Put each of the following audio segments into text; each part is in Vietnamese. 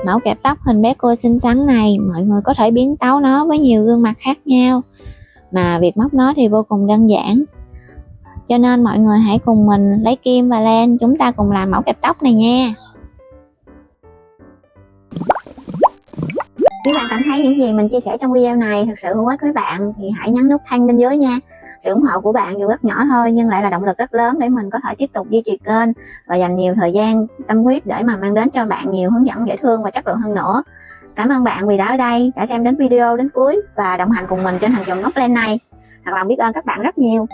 Mẫu kẹp tóc hình bé cô xinh xắn này, mọi người có thể biến tấu nó với nhiều gương mặt khác nhau, mà việc móc nó thì vô cùng đơn giản. Cho nên mọi người hãy cùng mình lấy kim và len, chúng ta cùng làm mẫu kẹp tóc này nha. Nếu bạn cảm thấy những gì mình chia sẻ trong video này thực sự hữu ích với bạn thì hãy nhấn nút thanh bên dưới nha. Sự ủng hộ của bạn dù rất nhỏ thôi nhưng lại là động lực rất lớn để mình có thể tiếp tục duy trì kênh và dành nhiều thời gian tâm huyết để mà mang đến cho bạn nhiều hướng dẫn dễ thương và chất lượng hơn nữa. Cảm ơn bạn vì đã ở đây, đã xem đến video đến cuối và đồng hành cùng mình trên hành trình móc len này. Thật lòng biết ơn các bạn rất nhiều.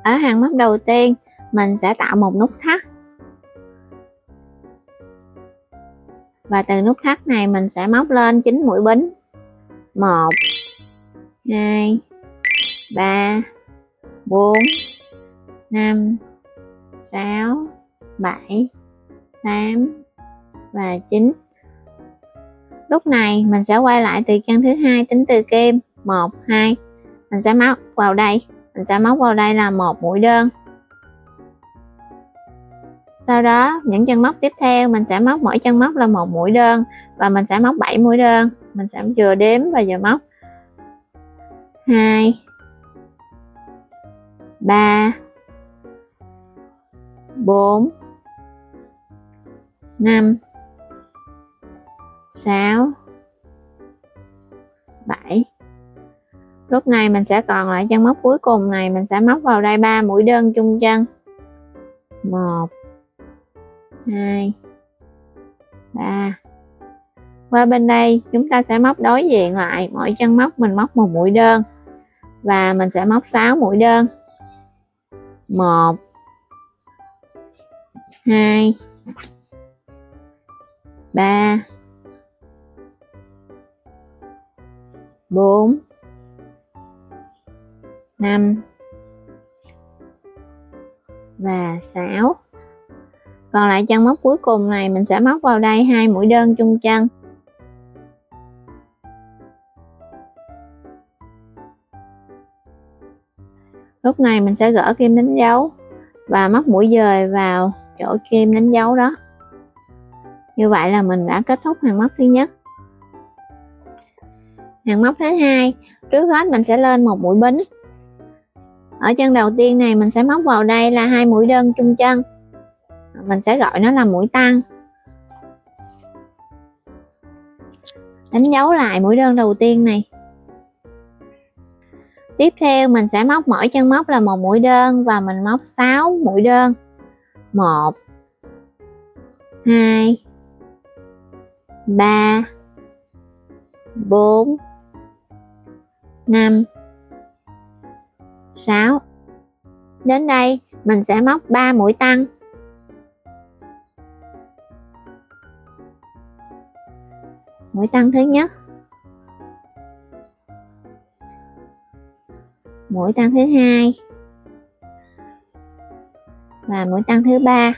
Ở hàng móc đầu tiên, mình sẽ tạo một nút thắt. Và từ nút thắt này mình sẽ móc lên 9 mũi bính. 1 2 3 4 5 6 7 8 và 9. Lúc này mình sẽ quay lại từ chân thứ hai tính từ kim 1 2. Mình sẽ móc vào đây. Mình sẽ móc vào đây là một mũi đơn. Sau đó những chân móc tiếp theo mình sẽ móc mỗi chân móc là một mũi đơn và mình sẽ móc 7 mũi đơn. Mình sẽ vừa đếm và vừa móc 2 3 4 5 6 7. Lúc này mình sẽ còn lại chân móc cuối cùng này, mình sẽ móc vào đây 3 mũi đơn chung chân. 1 2 3. Qua bên đây chúng ta sẽ móc đối diện lại, mỗi chân móc mình móc một mũi đơn và mình sẽ móc 6 mũi đơn. 1 2 3 4 5 và 6. Còn lại chân móc cuối cùng này mình sẽ móc vào đây 2 mũi đơn chung chân. Lúc này mình sẽ gỡ kim đánh dấu và móc mũi dời vào chỗ kim đánh dấu đó. Như vậy là mình đã kết thúc hàng móc thứ nhất. Hàng móc thứ hai, trước hết mình sẽ lên một mũi bính. Ở chân đầu tiên này mình sẽ móc vào đây là 2 mũi đơn chung chân. Mình sẽ gọi nó là mũi tăng. Đánh dấu lại mũi đơn đầu tiên này. Tiếp theo mình sẽ móc mỗi chân móc là một mũi đơn và mình móc 6 mũi đơn. 1 2 3 4 5 6. Đến đây mình sẽ móc 3 mũi tăng. Mũi tăng thứ nhất, mũi tăng thứ hai và mũi tăng thứ ba.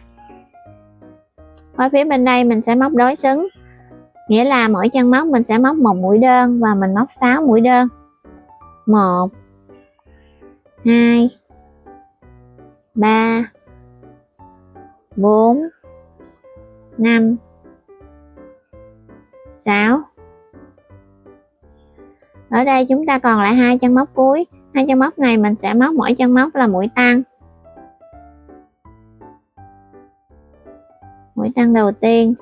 Qua phía bên đây mình sẽ móc đối xứng, nghĩa là mỗi chân móc mình sẽ móc một mũi đơn và mình móc 6 mũi đơn. 1 2 3 4 5 6. Ở đây chúng ta còn lại 2 chân móc cuối. 2 chân móc này mình sẽ móc mỗi chân móc là mũi tăng. Mũi tăng đầu tiên,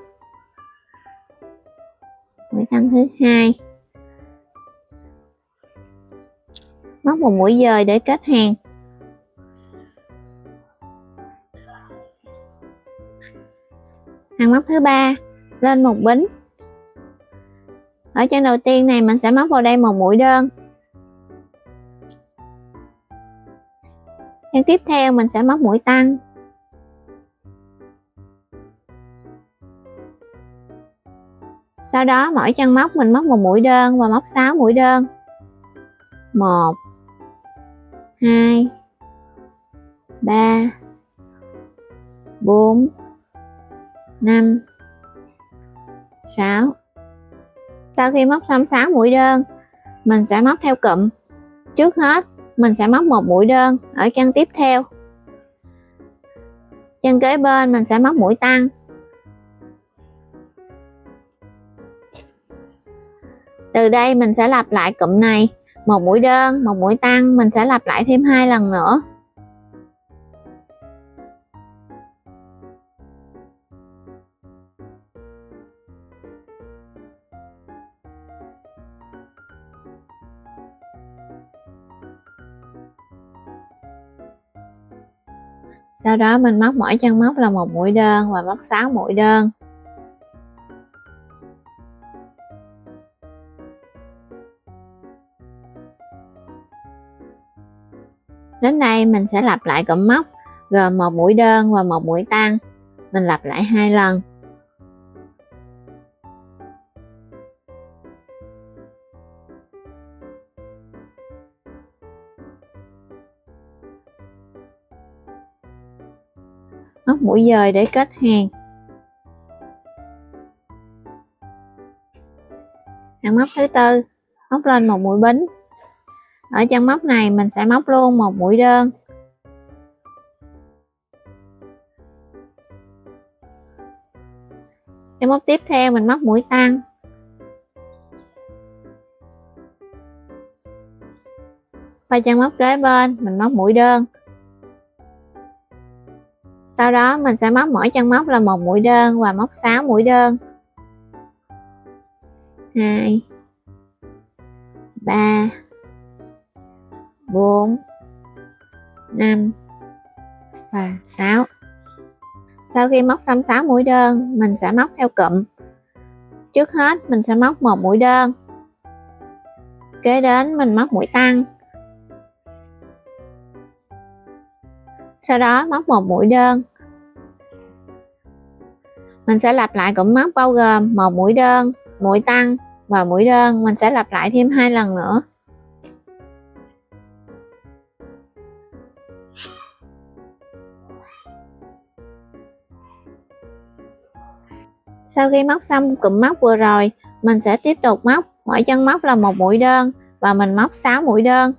mũi tăng thứ hai, móc một mũi dời để kết hàng. Hàng móc thứ ba, lên một bính. Ở chân đầu tiên này mình sẽ móc vào đây một mũi đơn. Chân tiếp theo mình sẽ móc mũi tăng. Sau đó mỗi chân móc mình móc một mũi đơn và móc 6 mũi đơn. 1 2 3 4 5 6. Sau khi móc xong 6 mũi đơn, mình sẽ móc theo cụm. Trước hết mình sẽ móc một mũi đơn ở chân tiếp theo. Chân kế bên mình sẽ móc mũi tăng. Từ đây mình sẽ lặp lại cụm này, một mũi đơn, một mũi tăng, mình sẽ lặp lại thêm 2 lần nữa. Sau đó mình móc mỗi chân móc là một mũi đơn và móc 6 mũi đơn. Đến đây mình sẽ lặp lại cụm móc gồm một mũi đơn và một mũi tăng. Mình lặp lại 2 lần. Móc mũi dời để kết hàng. Hàng móc thứ tư, móc lên một mũi bính. Ở chân móc này mình sẽ móc luôn một mũi đơn. Chân móc tiếp theo mình móc mũi tăng. Và chân móc kế bên mình móc mũi đơn. Sau đó mình sẽ móc mỗi chân móc là một mũi đơn và móc 6 mũi đơn. 2 3 4 5 và 6. Sau khi móc xong 6 mũi đơn, mình sẽ móc theo cụm. Trước hết mình sẽ móc một mũi đơn. Kế đến mình móc mũi tăng. Sau đó móc một mũi đơn. Mình sẽ lặp lại cụm móc bao gồm một mũi đơn, mũi tăng và mũi đơn. Mình sẽ lặp lại thêm 2 lần nữa. Sau khi móc xong cụm móc vừa rồi, mình sẽ tiếp tục móc mỗi chân móc là một mũi đơn và mình móc 6 mũi đơn.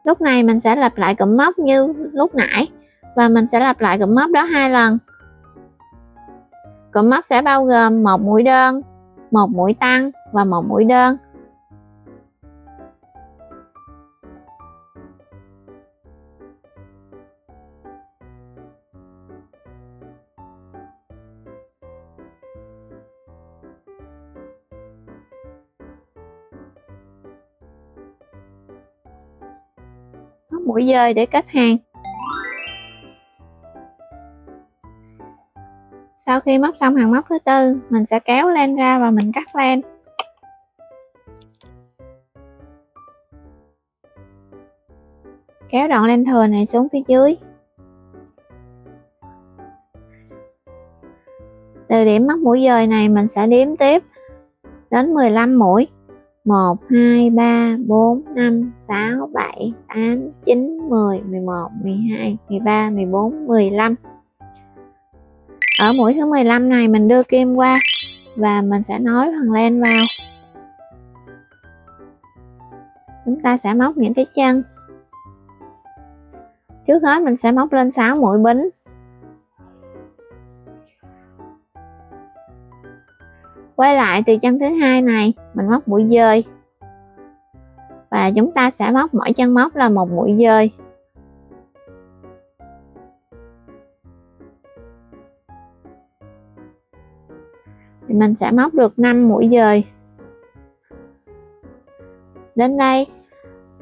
Lúc này mình sẽ lặp lại cụm móc như lúc nãy và mình sẽ lặp lại cụm móc đó 2 lần. Cụm móc sẽ bao gồm một mũi đơn, một mũi tăng và một mũi đơn. Móc mũi dời để kết hàng. Sau khi móc xong hàng móc thứ tư, mình sẽ kéo len ra và mình cắt len. Kéo đoạn len thừa này xuống phía dưới. Từ điểm móc mũi dời này mình sẽ đếm tiếp đến 15 mũi. 1, 2, 3, 4, 5, 6, 7, 8, 9, 10, 11, 12, 13, 14, 15. Ở mũi thứ 15 này mình đưa kim qua và mình sẽ nối phần len vào. Chúng ta sẽ móc những cái chân. Trước hết mình sẽ móc lên 6 mũi bính. Quay lại từ chân thứ hai này, mình móc mũi dời. Và chúng ta sẽ móc mỗi chân móc là một mũi dời. Thì mình sẽ móc được 5 mũi dời. Đến đây,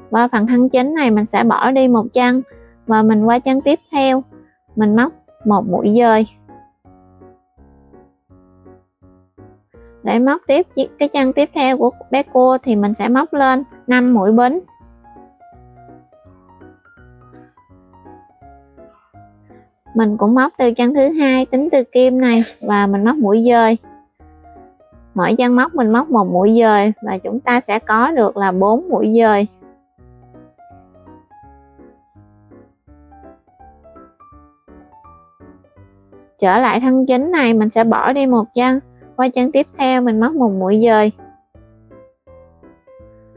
qua phần thân chính này mình sẽ bỏ đi một chân và mình qua chân tiếp theo, mình móc một mũi dời. Để móc tiếp cái chân tiếp theo của bé cua thì mình sẽ móc lên 5 mũi bính. Mình cũng móc từ chân thứ hai tính từ kim này và mình móc mũi dời. Mỗi chân móc mình móc một mũi dời và chúng ta sẽ có được là 4 mũi dời. Trở lại thân chính này mình sẽ bỏ đi một chân, qua chân tiếp theo mình móc một mũi dời.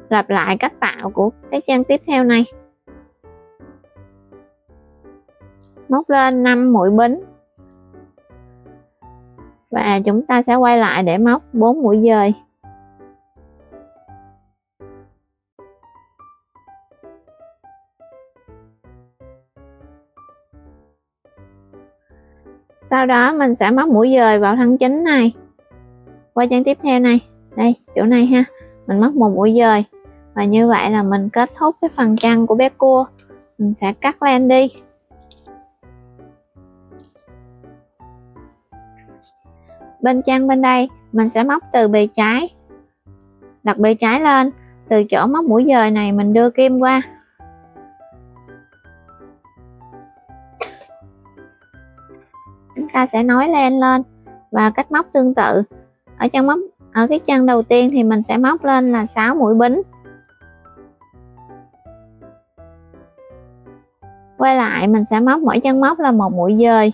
Lặp lại cách tạo của cái chân tiếp theo này. Móc lên 5 mũi bính. Và chúng ta sẽ quay lại để móc 4 mũi dời. Sau đó mình sẽ móc mũi dời vào thân chính này. Qua chân tiếp theo này, đây, chỗ này ha. Mình móc một mũi dời. Và như vậy là mình kết thúc cái phần chân của bé cua. Mình sẽ cắt len đi. Bên chân bên đây mình sẽ móc từ bì trái, đặt bì trái lên, từ chỗ móc mũi dời này mình đưa kim qua. Chúng ta sẽ nối len lên và cách móc tương tự. Ở cái chân đầu tiên thì mình sẽ móc lên là 6 mũi bính. Quay lại mình sẽ móc mỗi chân móc là một mũi dời.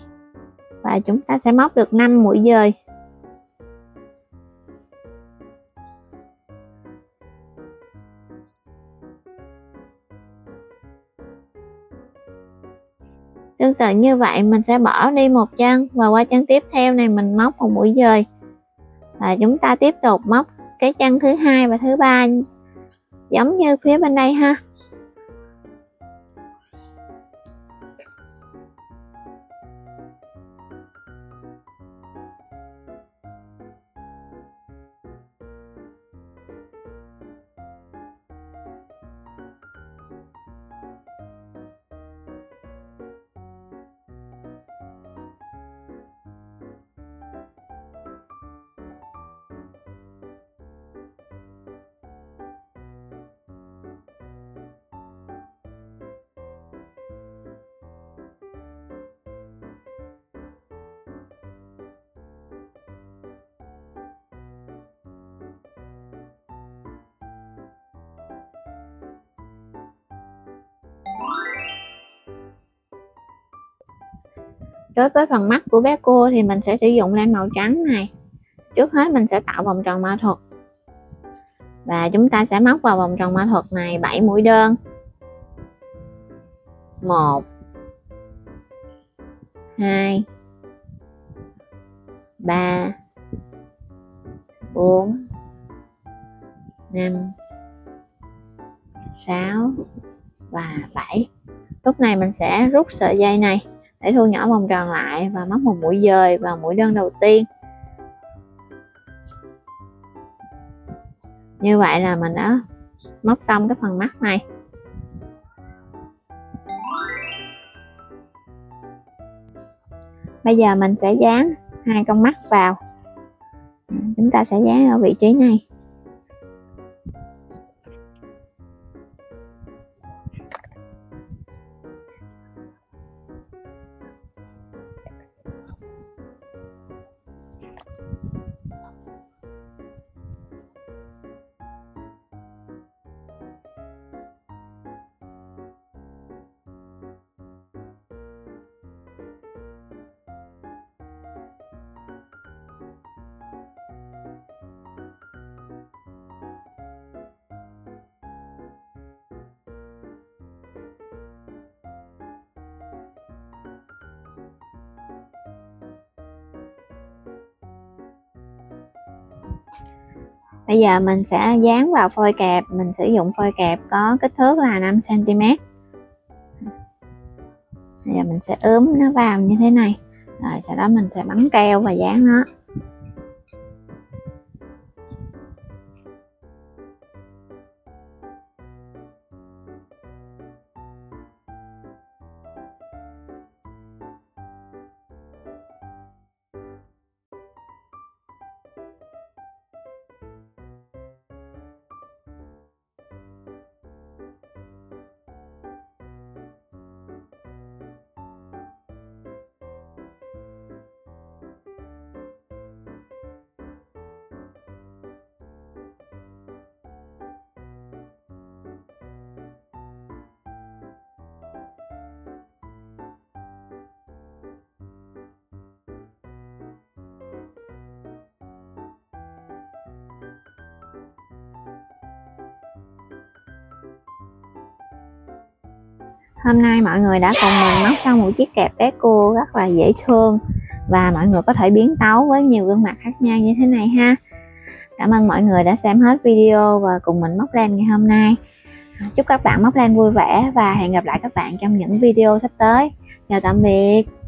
Và chúng ta sẽ móc được 5 mũi dời. Tương tự như vậy mình sẽ bỏ đi một chân và qua chân tiếp theo này mình móc một mũi dời. Và chúng ta tiếp tục móc cái chân thứ hai và thứ ba giống như phía bên đây ha. Đối với phần mắt của bé cua thì mình sẽ sử dụng len màu trắng này. Trước hết mình sẽ tạo vòng tròn ma thuật. Và chúng ta sẽ móc vào vòng tròn ma thuật này 7 mũi đơn. 1 2 3 4 5 6 và 7. Lúc này mình sẽ rút sợi dây này để thu nhỏ vòng tròn lại và móc một mũi dời vào mũi đơn đầu tiên. Như vậy là mình đã móc xong cái phần mắt này. Bây giờ mình sẽ dán hai con mắt vào. Chúng ta sẽ dán ở vị trí này. Bây giờ mình sẽ dán vào phôi kẹp. Mình sử dụng phôi kẹp có kích thước là 5 cm. Bây giờ mình sẽ ướm nó vào như thế này. Rồi sau đó mình sẽ bấm keo và dán nó. Hôm nay mọi người đã cùng mình móc xong một chiếc kẹp bé cua rất là dễ thương, và mọi người có thể biến tấu với nhiều gương mặt khác nhau như thế này ha. Cảm ơn mọi người đã xem hết video và cùng mình móc len ngày hôm nay. Chúc các bạn móc len vui vẻ và hẹn gặp lại các bạn trong những video sắp tới. Chào tạm biệt.